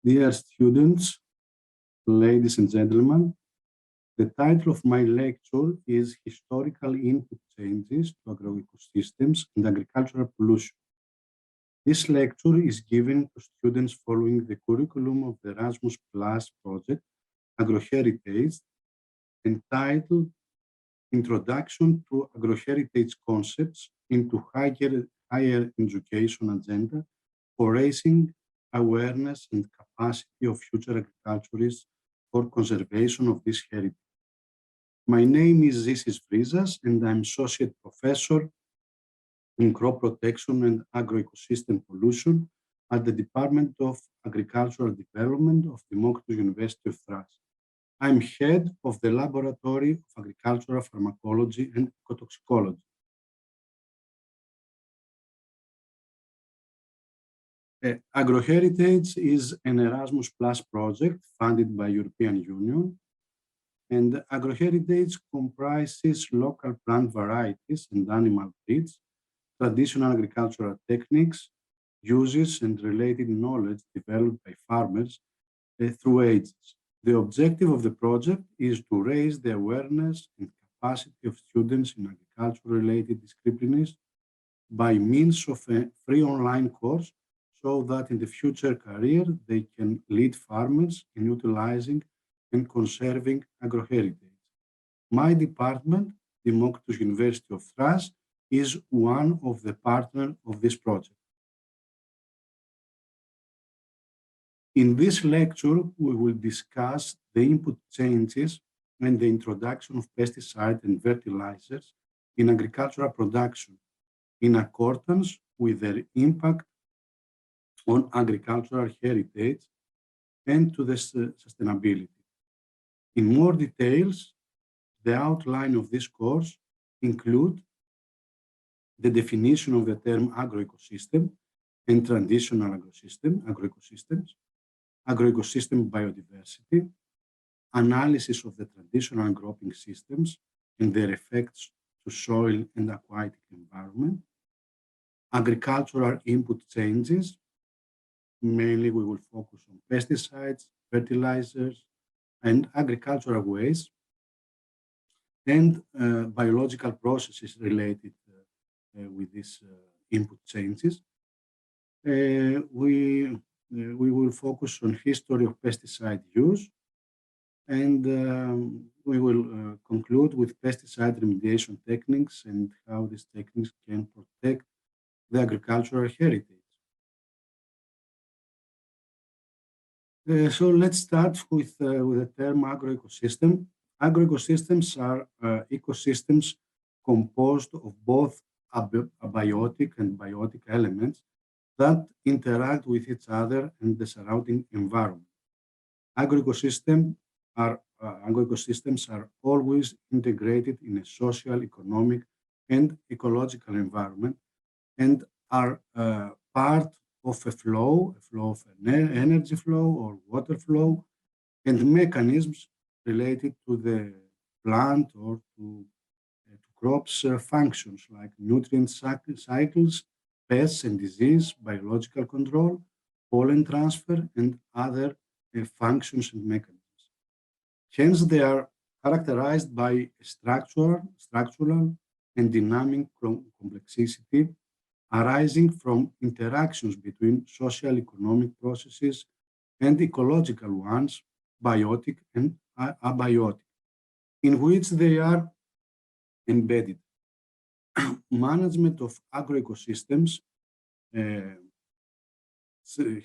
Dear students, ladies and gentlemen, the title of my lecture is Historical Input Changes to Agroecosystems and Agricultural Pollution. This lecture is given to students following the curriculum of the Erasmus Plus project, Agroheritage, entitled Introduction to Agroheritage Concepts into Higher Education Agenda for Raising Awareness and Capacity of Future Agriculturists for Conservation of this Heritage. My name is Zisis Vryzas, and I'm Associate Professor in Crop Protection and Agroecosystem Pollution at the Department of Agricultural Development of Democritus University of Thrace. I'm head of the Laboratory of Agricultural Pharmacology and Ecotoxicology. Agroheritage is an Erasmus Plus project funded by European Union, and Agroheritage comprises local plant varieties and animal breeds, traditional agricultural techniques, uses, and related knowledge developed by farmers through ages. The objective of the project is to raise the awareness and capacity of students in agriculture-related disciplines by means of a free online course, so that in the future career they can lead farmers in utilizing and conserving agroheritage. My department, Democritus University of Thrace, is one of the partners of this project. In this lecture, we will discuss the input changes and the introduction of pesticides and fertilizers in agricultural production in accordance with their impact on agricultural heritage and to the sustainability. In more details, the outline of this course include the definition of the term agroecosystem and traditional agroecosystems, agroecosystem biodiversity, analysis of the traditional cropping systems and their effects to soil and aquatic environment, agricultural input changes. Mainly, we will focus on pesticides, fertilizers, and agricultural waste, and biological processes related with these input changes. We will focus on history of pesticide use, and we will conclude with pesticide remediation techniques and how these techniques can protect the agricultural heritage. So let's start with the term agroecosystem. Agroecosystems are ecosystems composed of both abiotic and biotic elements that interact with each other and the surrounding environment. Agroecosystems are always integrated in a social, economic, and ecological environment, and are part of a flow of an energy flow or water flow, and mechanisms related to the plant or to crops functions like nutrient cycles, pests and disease, biological control, pollen transfer, and other functions and mechanisms. Hence, they are characterized by structural and dynamic complexity arising from interactions between social economic processes and ecological ones, biotic and abiotic, in which they are embedded. Management of agroecosystems,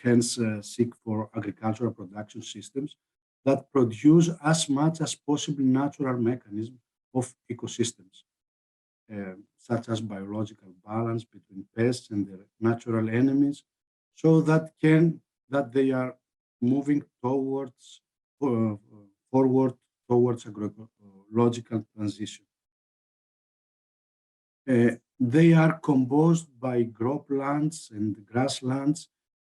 hence seek for agricultural production systems that produce as much as possible natural mechanisms of ecosystems, such as biological balance between pests and their natural enemies, so that they are moving towards forward towards agroecological transition. They are composed by croplands and grasslands,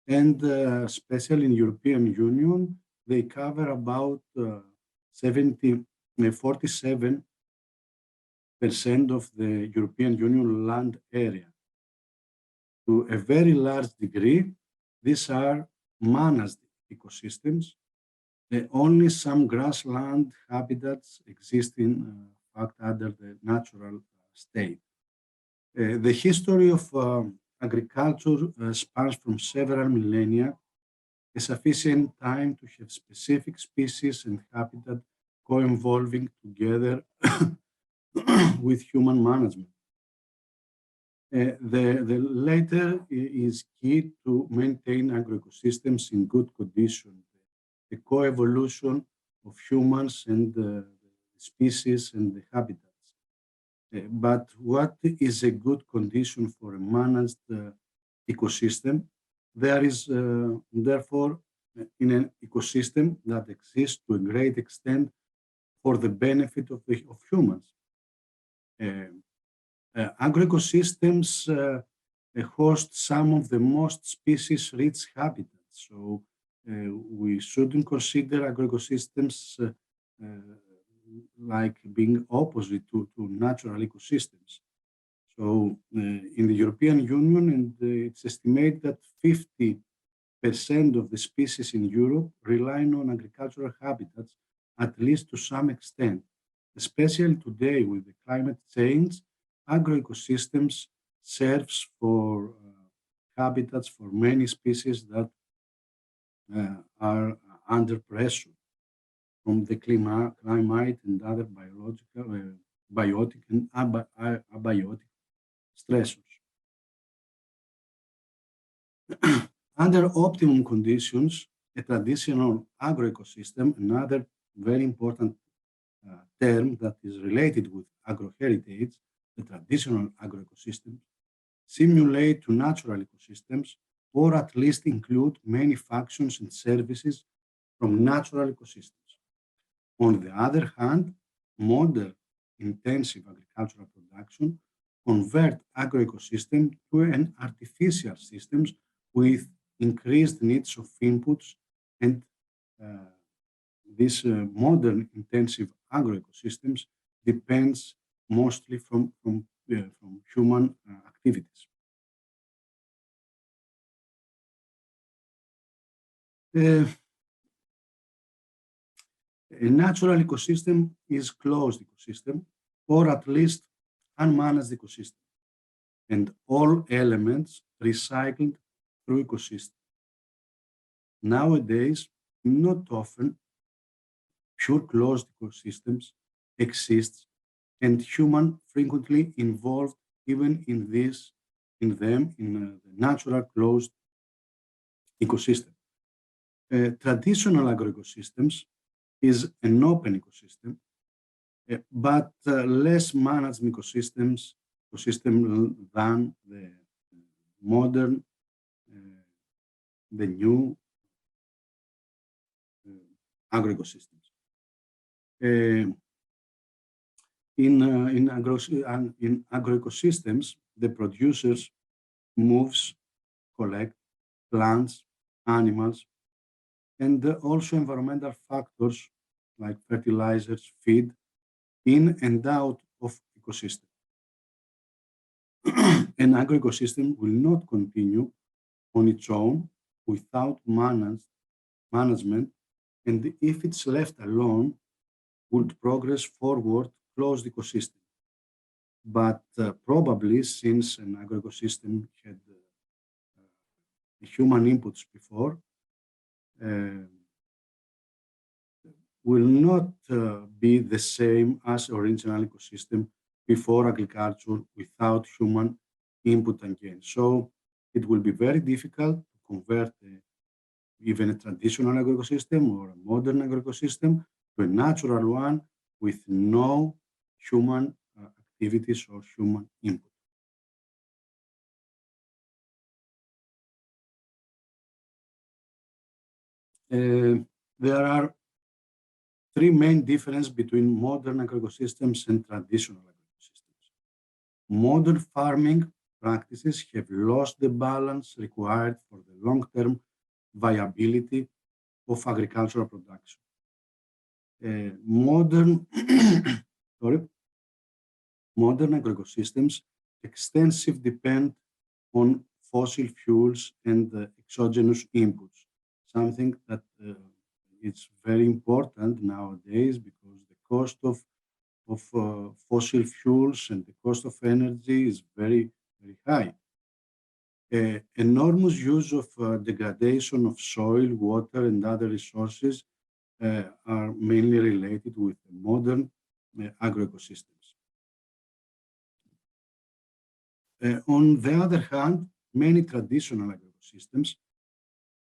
and especially in European Union, they cover about 47% of the European Union land area. To a very large degree, these are managed ecosystems. Only some grassland habitats exist in fact under the natural state. The history of agriculture spans from several millennia, a sufficient time to have specific species and habitat co-evolving together with human management. The latter is key to maintain agroecosystems in good condition, the co-evolution of humans and the species and the habitats. But what is a good condition for a managed ecosystem? There is therefore in an ecosystem that exists to a great extent for the benefit of humans. Agroecosystems host some of the most species-rich habitats, so we shouldn't consider agroecosystems like being opposite to natural ecosystems. So in the European Union, and it's estimated that 50% of the species in Europe rely on agricultural habitats, at least to some extent. Especially today with the climate change, agroecosystems serves for habitats for many species that are under pressure from the climate and other biological, biotic and abiotic stressors. Under optimum conditions, a traditional agroecosystem, another very important term that is related with agroheritage, the traditional agroecosystems, simulate to natural ecosystems, or at least include many functions and services from natural ecosystems. On the other hand, modern intensive agricultural production convert agroecosystem to an artificial systems with increased needs of inputs, and this modern intensive agroecosystems depends mostly from human activities. A natural ecosystem is closed ecosystem, or at least unmanaged ecosystem, and all elements recycled through ecosystem. Nowadays, not often pure closed ecosystems exist, and human frequently involved even in the natural closed ecosystem. Traditional agroecosystems is an open ecosystem, but less managed ecosystem than the modern, the new agroecosystems. In agroecosystems, the producers moves, collect plants, animals, and also environmental factors like fertilizers, feed, in and out of ecosystem. An agroecosystem will not continue on its own without management, and if it's left alone, would progress forward closed ecosystem. But probably since an agroecosystem had human inputs before, will not be the same as original ecosystem before agriculture without human input again. So it will be very difficult to convert even a traditional agroecosystem or a modern agroecosystem to a natural one with no human activities or human input. There are three main differences between modern agroecosystems and traditional agroecosystems. Modern farming practices have lost the balance required for the long-term viability of agricultural production. Modern agroecosystems extensively depend on fossil fuels and exogenous inputs, something that is very important nowadays because the cost of fossil fuels and the cost of energy is very, very high. Enormous use of degradation of soil, water, and other resources are mainly related with modern agroecosystems. On the other hand, many traditional agroecosystems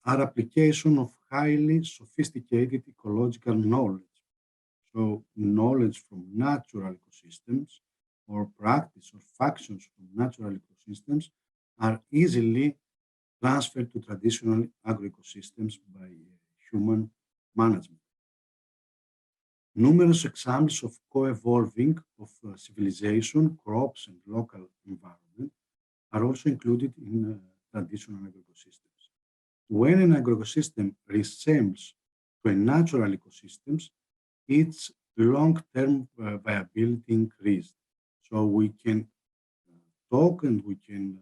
are application of highly sophisticated ecological knowledge. So knowledge from natural ecosystems or practice or functions from natural ecosystems are easily transferred to traditional agroecosystems by human management. Numerous examples of co-evolving of civilization, crops, and local environment are also included in traditional agroecosystems. When an agroecosystem resembles to a natural ecosystem, its long-term viability increased. So we can talk and we can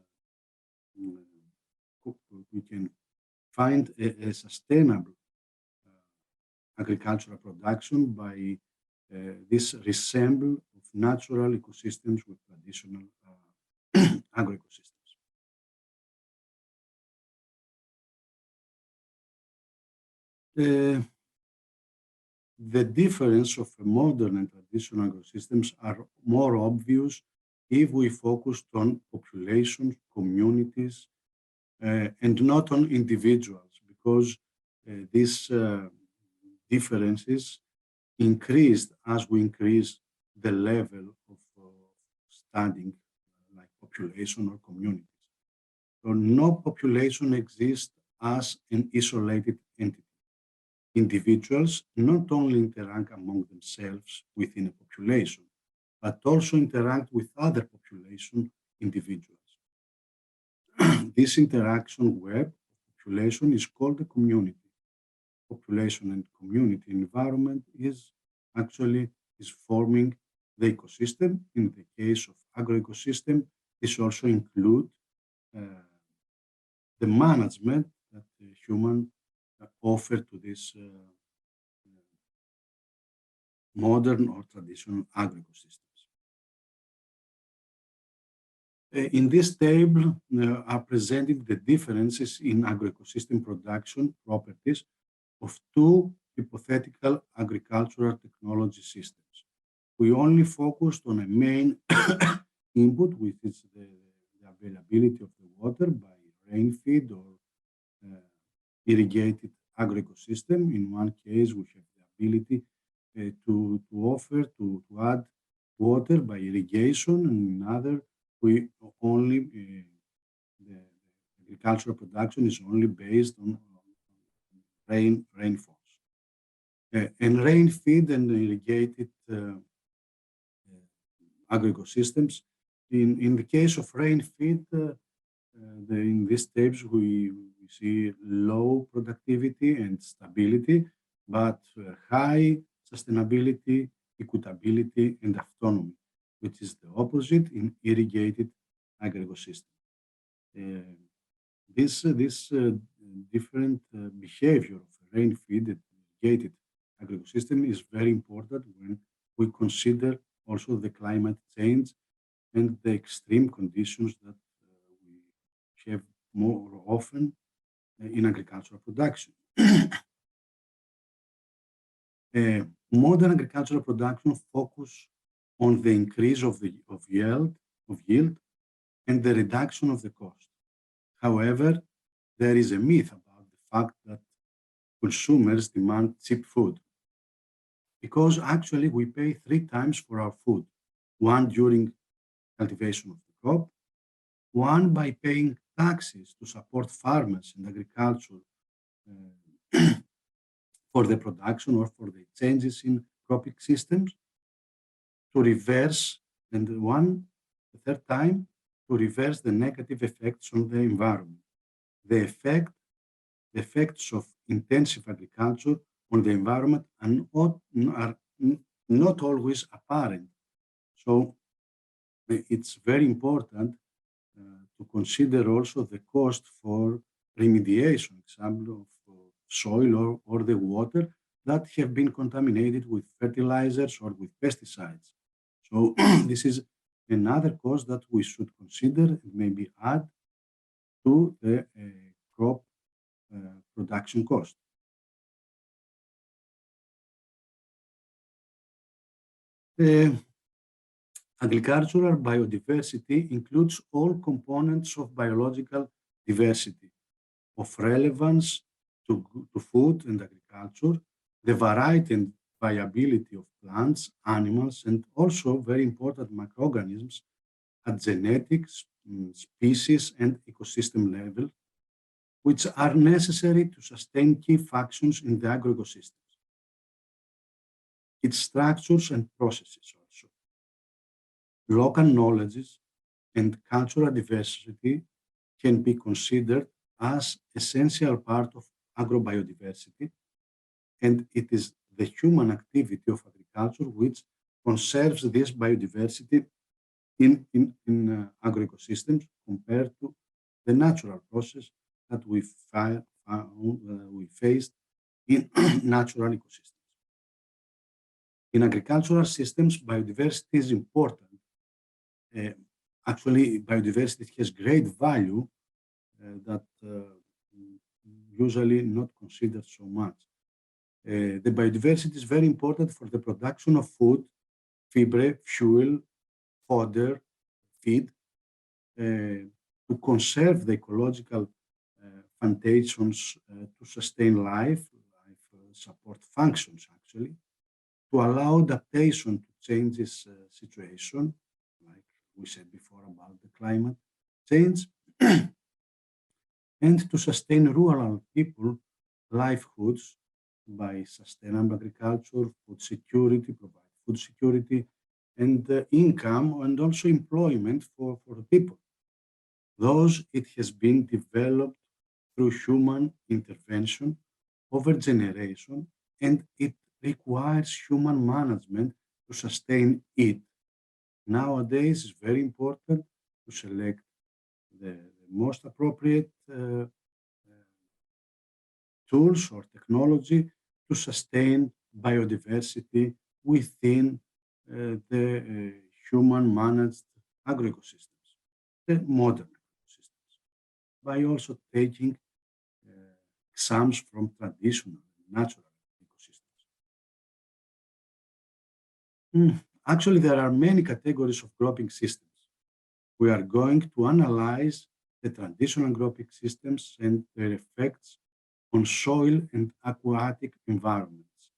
find a sustainable agricultural production by this resemble of natural ecosystems with traditional agroecosystems. The difference of modern and traditional agrosystems are more obvious if we focused on populations, communities, and not on individuals, because these differences increased as we increase the level of studying like population or communities. So no population exists as an isolated entity. Individuals not only interact among themselves within a population, but also interact with other population individuals. This interaction web of population is called a community. Population and community environment is forming the ecosystem. In the case of agroecosystem, this also include the management that the human offer to this modern or traditional agroecosystems. In this table are presented the differences in agroecosystem production properties of two hypothetical agricultural technology systems. We only focused on a main input, which is the availability of the water by rain feed or irrigated agroecosystem. In one case, we have the ability to add water by irrigation, and in another, we only the agricultural production is only based on rainfalls. And rain feed and irrigated agroecosystems. In the case of rain feed, in these tables we see low productivity and stability, but high sustainability, equitability, and autonomy, which is the opposite in irrigated agroecosystem. This different behavior of rain feed and irrigated agroecosystem is very important when we consider also the climate change and the extreme conditions that we have more often in agricultural production. Modern agricultural production focus on the increase of yield and the reduction of the cost. However, there is a myth about the fact that consumers demand cheap food, because actually we pay 3 times for our food, one during cultivation of the crop, one by paying taxes to support farmers and agriculture for the production or for the changes in cropping systems, to reverse, and the third time, to reverse the negative effects on the environment. The effects of intensive agriculture on the environment are not always apparent. So it's very important to consider also the cost for remediation, example of soil or the water that have been contaminated with fertilizers or with pesticides. So this is another cost that we should consider and maybe add to the crop production cost. Agricultural biodiversity includes all components of biological diversity of relevance to food and agriculture, the variety and viability of plants, animals, and also very important microorganisms at genetics, species, and ecosystem level, which are necessary to sustain key functions in the agroecosystems, its structures and processes also. Local knowledges and cultural diversity can be considered as essential part of agrobiodiversity, and it is the human activity of agriculture which conserves this biodiversity in agroecosystems compared to the natural process that we faced in natural ecosystems. In agricultural systems, biodiversity is important. Uh, Actually, biodiversity has great value that usually not considered so much. The biodiversity is very important for the production of food, fiber, fuel, fodder, feed, to conserve the ecological foundations to sustain life support functions actually, to allow adaptation to changes situation, like we said before about the climate change, and to sustain rural people livelihoods by sustainable agriculture, food security, provide food security and income and also employment for the people. Those it has been developed through human intervention over generation, and it requires human management to sustain it. Nowadays, it's very important to select the most appropriate tools or technology to sustain biodiversity within the human managed agroecosystems, the modern ecosystems, by also taking exams from traditional natural ecosystems. Actually, there are many categories of cropping systems. We are going to analyze the traditional cropping systems and their effects on soil and aquatic environments.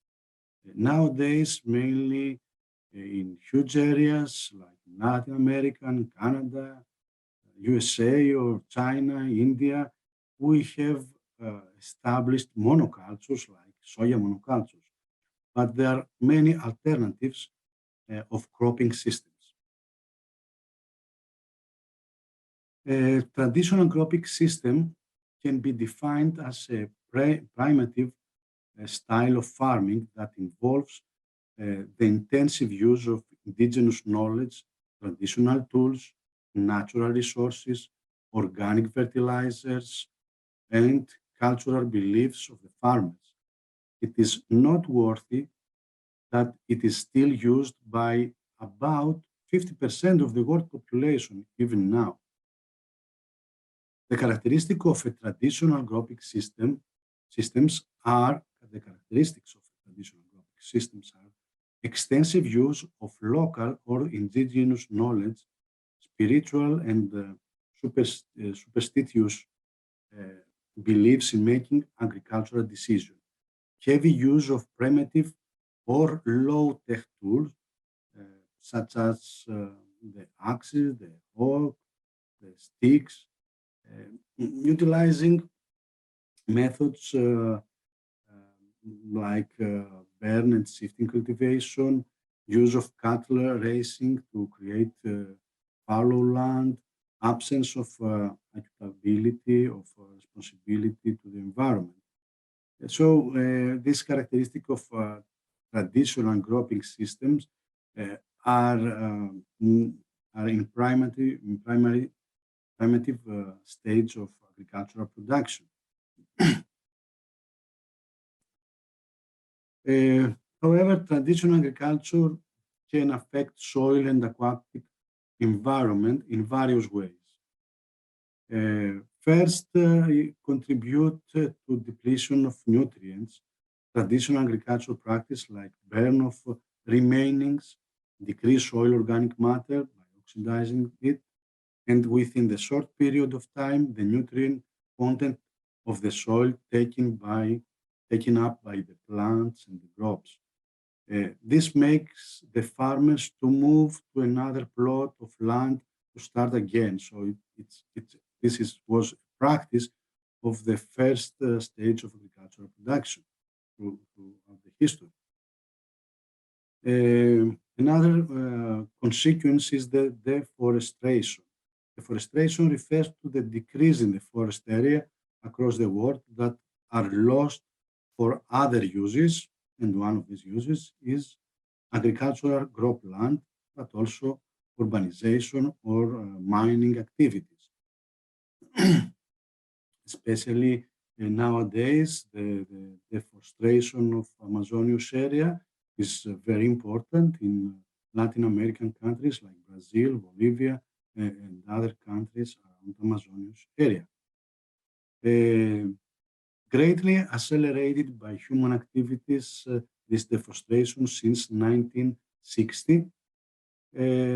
Nowadays, mainly in huge areas like Latin America, Canada, USA or China, India, we have established monocultures like soya monocultures, but there are many alternatives of cropping systems. A traditional cropping system can be defined as a primitive style of farming that involves the intensive use of indigenous knowledge, traditional tools, natural resources, organic fertilizers, and cultural beliefs of the farmers. It is noteworthy that it is still used by about 50% of the world population even now. The characteristic of a traditional cropping systems are the characteristics of traditional cropping systems are extensive use of local or indigenous knowledge, spiritual and superstitious beliefs in making agricultural decisions, heavy use of primitive or low-tech tools such as the axes, the hoe, the sticks, utilizing methods like burn and shifting cultivation, use of cattle racing to create fallow land, absence of accountability of responsibility to the environment. So this characteristic of traditional cropping systems uh, are are in primary primitive stage of agricultural production. However, traditional agriculture can affect soil and aquatic environment in various ways. First, it contribute to depletion of nutrients. Traditional agricultural practice like burn of remainings decrease soil organic matter by oxidizing it, and within the short period of time, the nutrient content of the soil taken up by the plants and the crops. This makes the farmers to move to another plot of land to start again. So was a practice of the first stage of agricultural production throughout the history. Another consequence is the deforestation. Deforestation refers to the decrease in the forest area across the world that are lost for other uses, and one of these uses is agricultural cropland, but also urbanization or mining activities. Especially nowadays, the deforestation of Amazonian area is very important in Latin American countries like Brazil, Bolivia, and other countries around the Amazonian area. Greatly accelerated by human activities, this deforestation since 1960.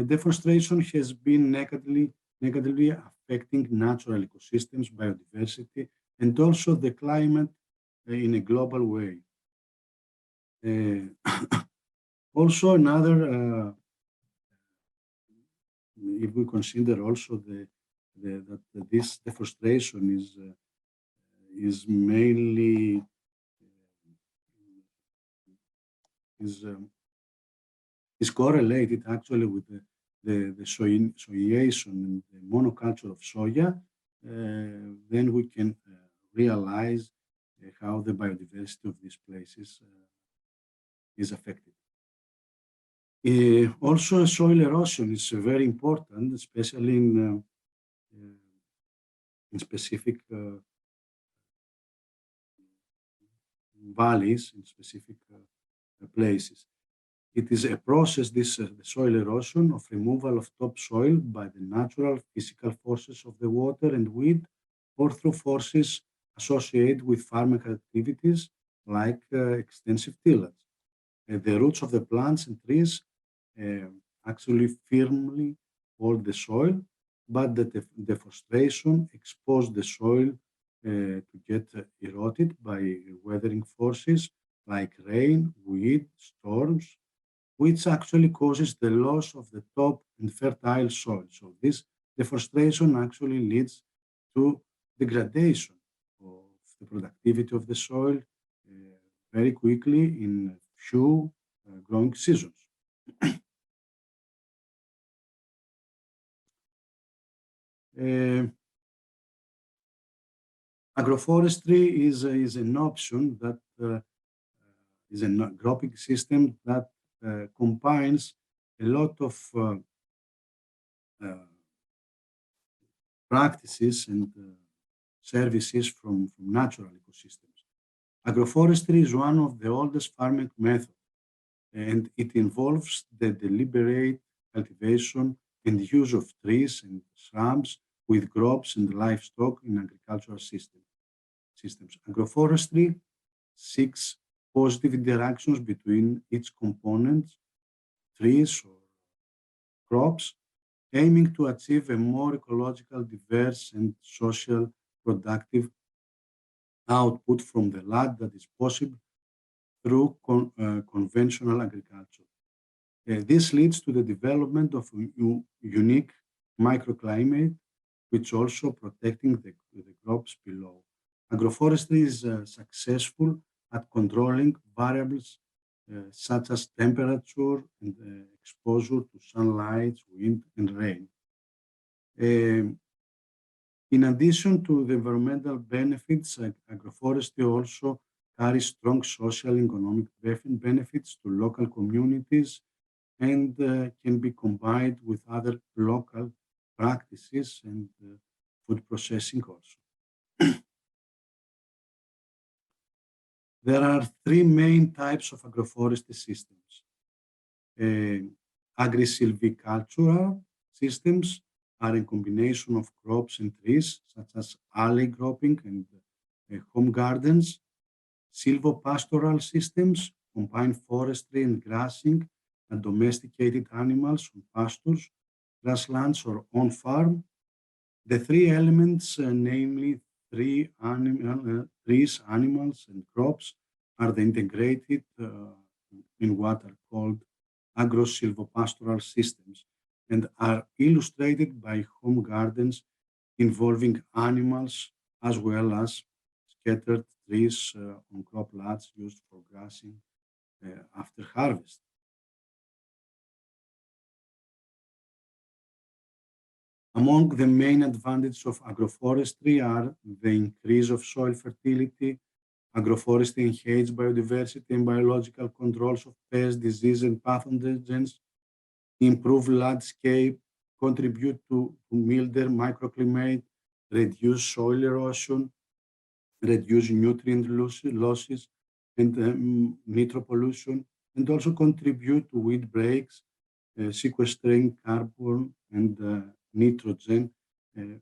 Deforestation has been negatively affecting natural ecosystems, biodiversity, and also the climate in a global way. Also, another, if we consider also that this deforestation is mainly is correlated actually with the soyation and the monoculture of soya, then we can realize how the biodiversity of these places is affected. Also, soil erosion is very important, especially in specific valleys, in specific places. It is a process, this soil erosion, of removal of topsoil by the natural physical forces of the water and wind, or through forces associated with farming activities like extensive tillage. The roots of the plants and trees actually firmly hold the soil, but the deforestation exposed the soil to get eroded by weathering forces like rain, wind, storms, which actually causes the loss of the top and fertile soil. So this deforestation actually leads to degradation of the productivity of the soil very quickly in few growing seasons. Agroforestry is an option that is an agropic system that combines a lot of practices and services from natural ecosystems. Agroforestry is one of the oldest farming methods, and it involves the deliberate cultivation and use of trees and shrubs with crops and livestock in agricultural systems. Agroforestry seeks positive interactions between its components, trees or crops, aiming to achieve a more ecological, diverse, and social productive output from the land that is possible through conventional agriculture. This leads to the development of unique microclimate, which also protecting the crops below. Agroforestry is successful at controlling variables such as temperature and exposure to sunlight, wind, and rain. In addition to the environmental benefits, agroforestry also carries strong social and economic benefits to local communities and can be combined with other local practices and food processing also. There are three main types of agroforestry systems. Agri-silvicultural systems are a combination of crops and trees, such as alley cropping and home gardens. Silvopastoral systems combine forestry and grassing and domesticated animals on pastures, grasslands, or on farm. The three elements, namely trees, animals, and crops, are the integrated in what are called agro-silvopastoral systems and are illustrated by home gardens involving animals as well as scattered trees on crop lots used for grassing after harvest. Among the main advantages of agroforestry are the increase of soil fertility. Agroforestry enhances biodiversity and biological controls of pests, diseases, and pathogens, improve landscape, contribute to milder microclimate, reduce soil erosion, reduce nutrient losses and nitropollution, and also contribute to weed breaks, sequestering carbon and nitrogen, and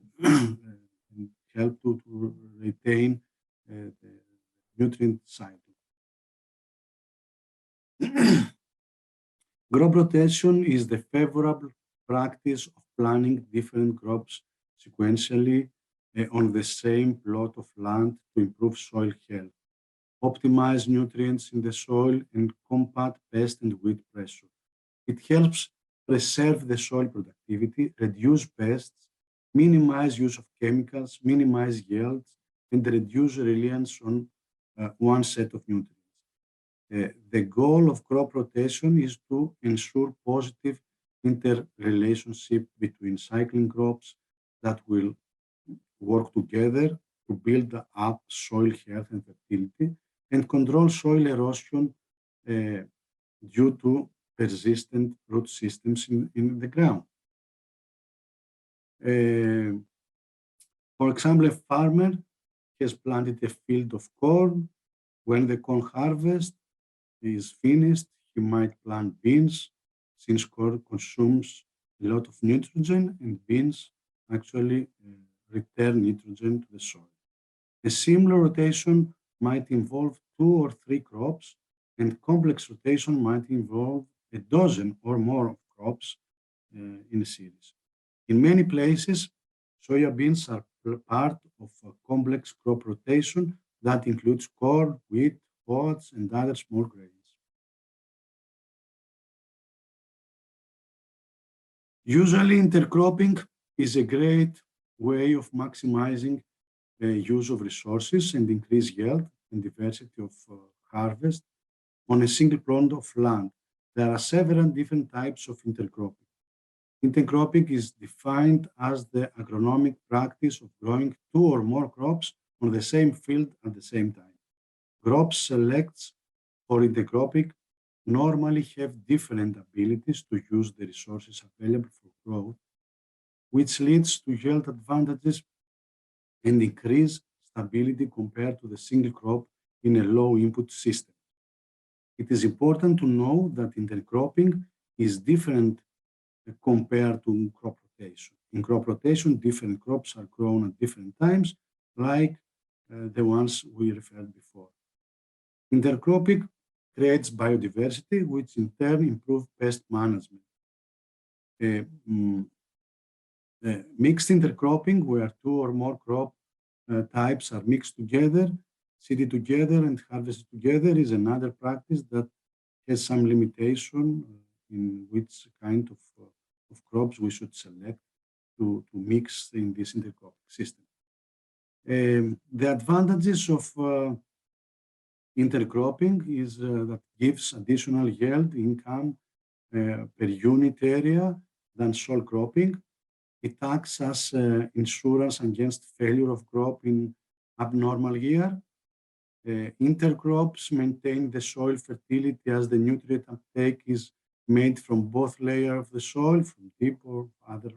help to retain the nutrient cycle. Crop rotation is the favorable practice of planting different crops sequentially on the same plot of land to improve soil health, optimize nutrients in the soil, and combat pest and weed pressure. It helps preserve the soil productivity, reduce pests, minimize use of chemicals, minimize yields, and reduce reliance on one set of nutrients. The goal of crop rotation is to ensure positive interrelationship between cycling crops that will work together to build up soil health and fertility and control soil erosion due to persistent root systems in the ground. For example, a farmer has planted a field of corn. When the corn harvest is finished, he might plant beans, since corn consumes a lot of nitrogen and beans actually return nitrogen to the soil. A similar rotation might involve 2 or 3 crops, and complex rotation might involve a dozen or more of crops in a series. In many places, soya beans are part of a complex crop rotation that includes corn, wheat, oats, and other small grains. Usually, intercropping is a great way of maximizing the use of resources and increase yield and diversity of harvest on a single plot of land. There are several different types of intercropping. Intercropping is defined as the agronomic practice of growing 2 or more crops on the same field at the same time. Crops selected for intercropping normally have different abilities to use the resources available for growth, which leads to yield advantages and increased stability compared to the single crop in a low input system. It is important to know that intercropping is different compared to crop rotation. In crop rotation, different crops are grown at different times, like the ones we referred before. Intercropping creates biodiversity, which in turn improves pest management. Mixed intercropping, where 2 or more crop types are mixed together, seeded together, and harvested together, is another practice that has some limitation in which kind of crops we should select to mix in this intercropping system. The advantages of intercropping is that gives additional yield income per unit area than sole cropping. It acts as insurance against failure of crop in abnormal year. Intercrops maintain the soil fertility as the nutrient uptake is made from both layers of the soil, from deep or other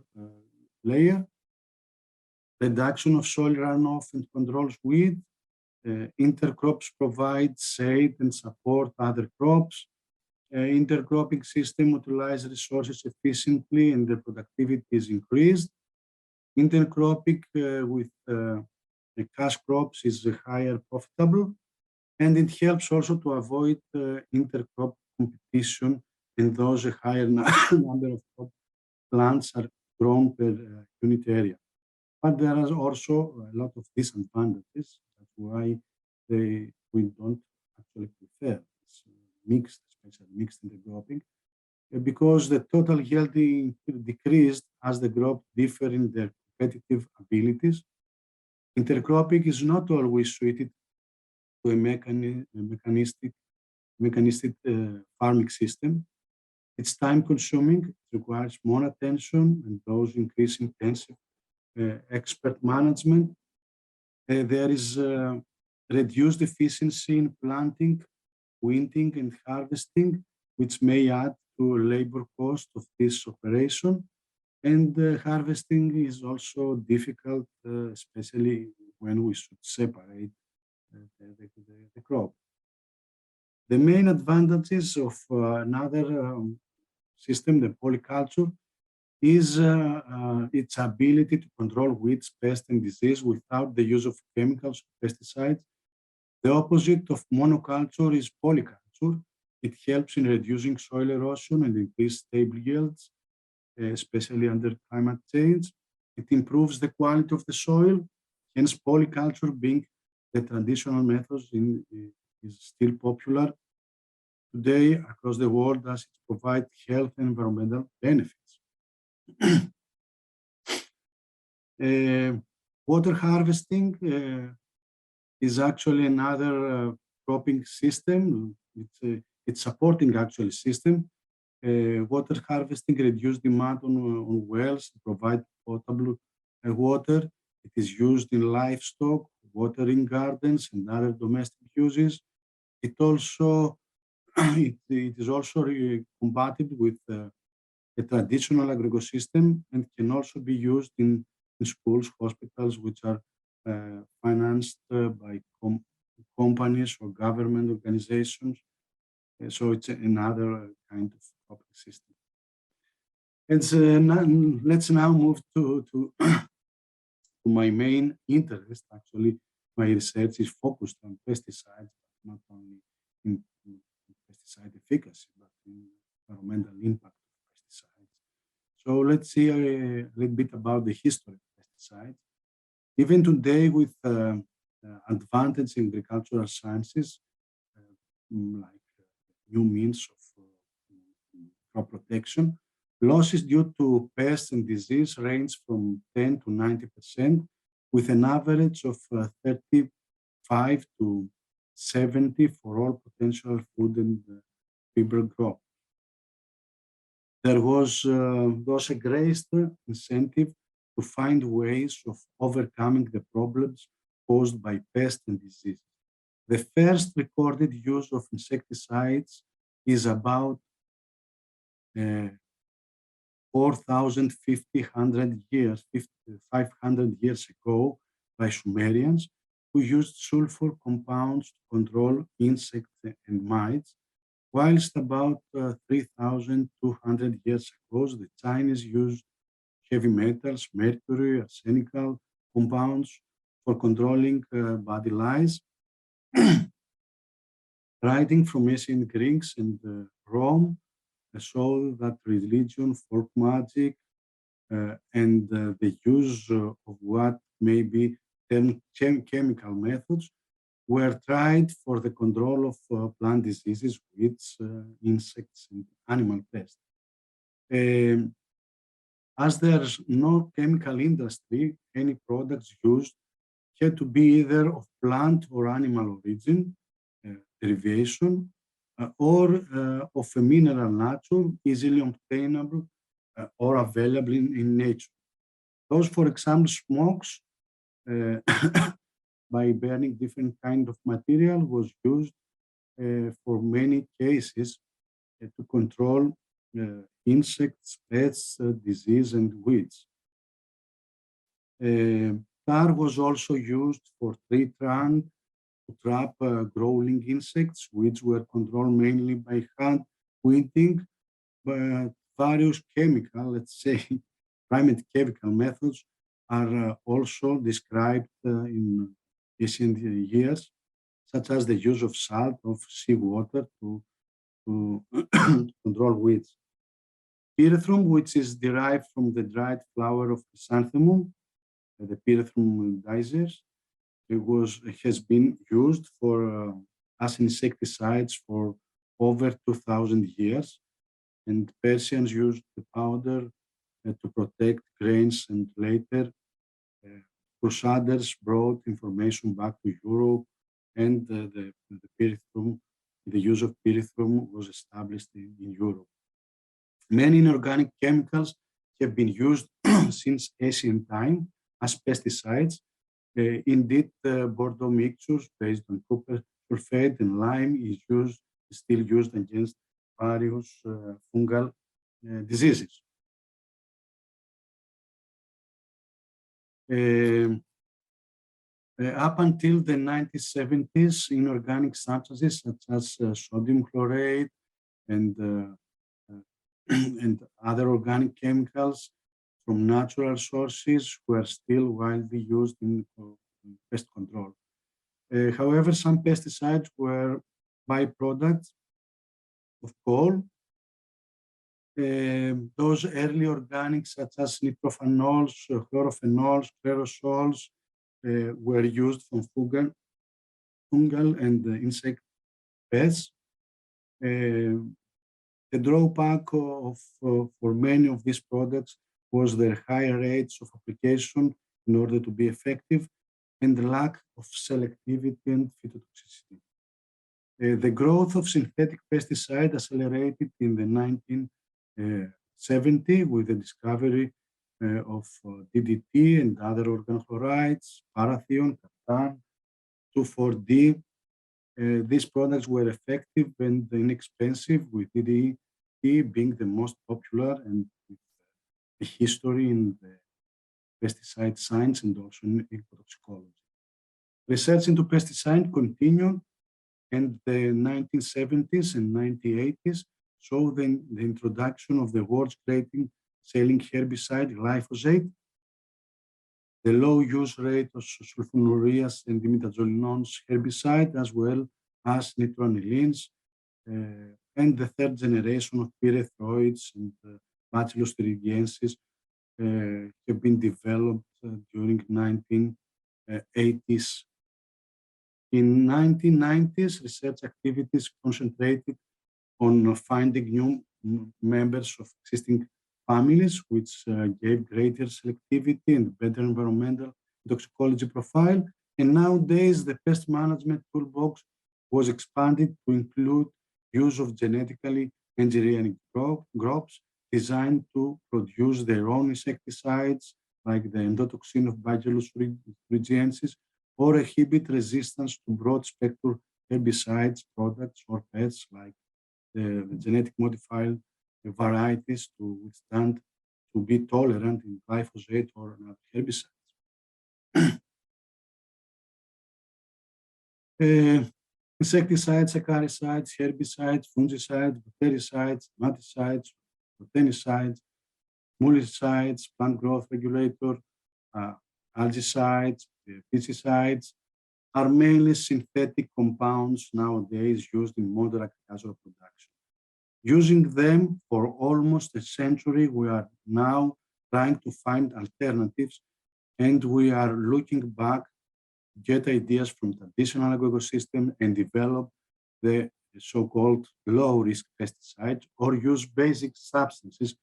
layer. Reduction of soil runoff and controls weed. Intercrops provide shade and support other crops. Intercropping system utilize resources efficiently and the productivity is increased. Intercropping with the cash crops is higher profitable, and it helps also to avoid intercrop competition, and those a higher number of crop plants are grown per unit area. But there are also a lot of disadvantages. That's why we don't actually prefer this mixed, especially mixed intercropping, because the total yield decreased as the crop differ in their competitive abilities. Intercropping is not always suited to a mechanistic farming system. It's time consuming, it requires more attention, and those increase intensive expert management. There is reduced efficiency in planting, winting, and harvesting, which may add to labor cost of this operation. And harvesting is also difficult, especially when we should separate the crop. The main advantages of another system, the polyculture, is its ability to control weeds, pests, and disease without the use of chemicals or pesticides. The opposite of monoculture is polyculture. It helps in reducing soil erosion and increase stable yields, especially under climate change. It improves the quality of the soil. Hence, polyculture, being the traditional methods, is still popular today across the world as it provides health and environmental benefits. Water harvesting is actually another cropping system. It's supporting actually system. Water harvesting reduces demand on wells to provide potable water. It is used in livestock, watering gardens, and other domestic uses. It also it is also compatible with a traditional agroecosystem and can also be used in schools, hospitals, which are financed by companies or government organizations. So it's another kind of cropping system. Let's now move to my main interest. Actually, my research is focused on pesticides, but not only in pesticide efficacy, but in environmental impact of pesticides. So let's see a little bit about the history of pesticides. Even today, with advantage in agricultural sciences, like new means of crop protection, losses due to pests and disease range from 10 to 90%, with an average of 35 to 70 for all potential food and fiber crops. There was a great incentive to find ways of overcoming the problems caused by pests and diseases. The first recorded use of insecticides is about 4,500 years ago by Sumerians, who used sulfur compounds to control insects and mites, whilst about 3,200 years ago, the Chinese used heavy metals, mercury, arsenical compounds for controlling body lice. Writing from ancient Greeks and Rome show that religion, folk magic, and the use of what may be termed chemical methods were tried for the control of plant diseases, weeds, insects, and animal pests. As there's no chemical industry, any products used had to be either of plant or animal origin, derivation, or of a mineral nature, easily obtainable or available in nature. Those, for example, smokes by burning different kind of material was used for many cases to control insects, pests, disease, and weeds. Tar was also used for tree trunk to trap growing insects, which were controlled mainly by hand weeding, but various chemical, let's say, primate chemical methods are also described in recent years, such as the use of salt of seawater to control weeds. Pyrethrum, which is derived from the dried flower of chrysanthemum, the Pyrethrum dices, it has been used for as insecticides for over 2,000 years, and Persians used the powder to protect grains, and later Crusaders brought information back to Europe, and the pyrethrum, the use of pyrethrum was established in Europe. Many inorganic chemicals have been used since ancient time as pesticides. Indeed, Bordeaux mixtures based on copper sulfate and lime is still used against various fungal diseases. Up until the 1970s, inorganic substances such as sodium chlorate and and other organic chemicals from natural sources were still widely used in pest control. However, some pesticides were byproducts of coal. Those early organics such as nitrophenols, chlorophenols, clerosols were used from fungal and insect pests. The drawback for many of these products was their high rates of application in order to be effective and the lack of selectivity and phytotoxicity. The growth of synthetic pesticide accelerated in the 1970s with the discovery of DDT and other organochlorides, parathion, captan, 2,4-D. These products were effective and inexpensive, with DDT being the most popular and with a history in the pesticide science and also in ecotoxicology. Research into pesticide continued, and the 1970s and 1980s saw the introduction of the world's greatest selling herbicide, glyphosate. The low use rate of sulfonylureas and imidazolinones herbicide, as well as nitronilins, and the third generation of pyrethroids and Bacillus thuringiensis have been developed during 1980s. In 1990s, research activities concentrated on finding new members of existing families, which gave greater selectivity and better environmental toxicology profile. And nowadays, the pest management toolbox was expanded to include use of genetically engineering crops designed to produce their own insecticides, like the endotoxin of Bacillus thuringiensis, or inhibit resistance to broad-spectrum herbicides products or pests like the genetic modified varieties to withstand, to be tolerant in glyphosate or another herbicides. Insecticides, acaricides, herbicides, fungicides, bactericides, nematicides, botanycides, multicides, plant growth regulator, algicides, pesticides are mainly synthetic compounds nowadays used in modern agricultural production. Using them for almost a century, we are now trying to find alternatives, and we are looking back, get ideas from traditional agroecosystem and develop the so-called low-risk pesticides or use basic substances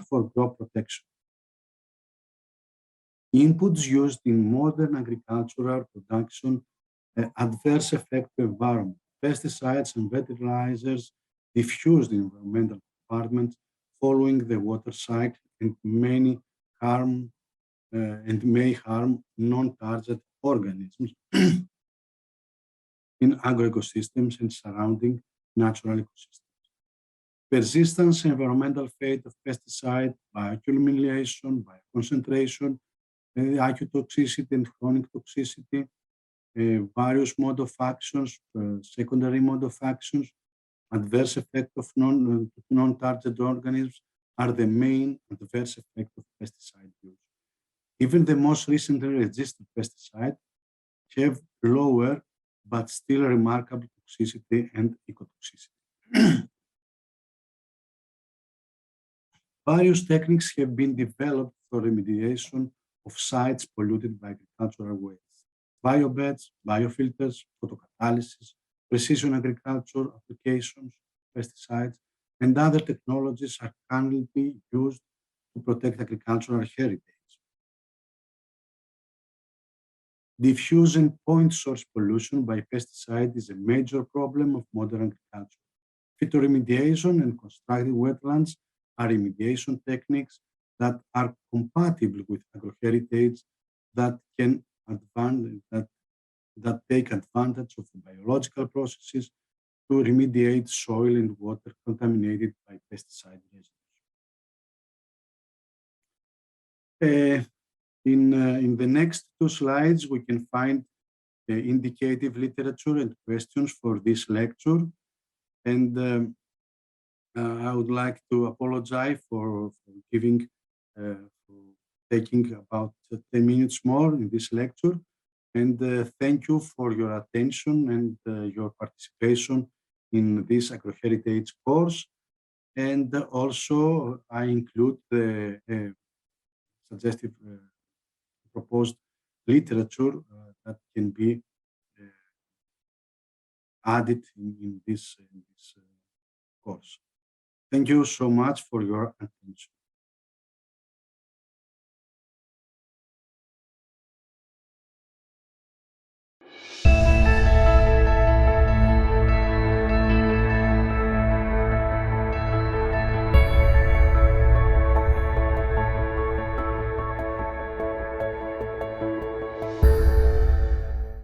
for crop protection. Inputs used in modern agricultural production adverse affect the environment. Pesticides and fertilizers diffuse the environmental compartment following the water cycle and may harm non-target organisms in agroecosystems and surrounding natural ecosystems. Persistence, environmental fate of pesticide, bioaccumulation, bioconcentration, acute toxicity and chronic toxicity various mode of actions, secondary mode of actions, adverse effect of non-target organisms are the main adverse effect of pesticide use. Even the most recently registered pesticide have lower but still remarkable toxicity and ecotoxicity. Various techniques have been developed for remediation of sites polluted by agricultural waste. Biobeds, biofilters, photocatalysis, precision agriculture applications, pesticides, and other technologies are currently used to protect agricultural heritage. Diffuse and point source pollution by pesticide is a major problem of modern agriculture. Phytoremediation and constructive wetlands are remediation techniques that are compatible with agroheritage that can take advantage of biological processes to remediate soil and water contaminated by pesticide residues. In the next two slides, we can find indicative literature and questions for this lecture. And I would like to apologize for taking about 10 minutes more in this lecture. And thank you for your attention and your participation in this agroheritage course. And also, I include the suggestive proposed literature that can be added in this course. Thank you so much for your attention.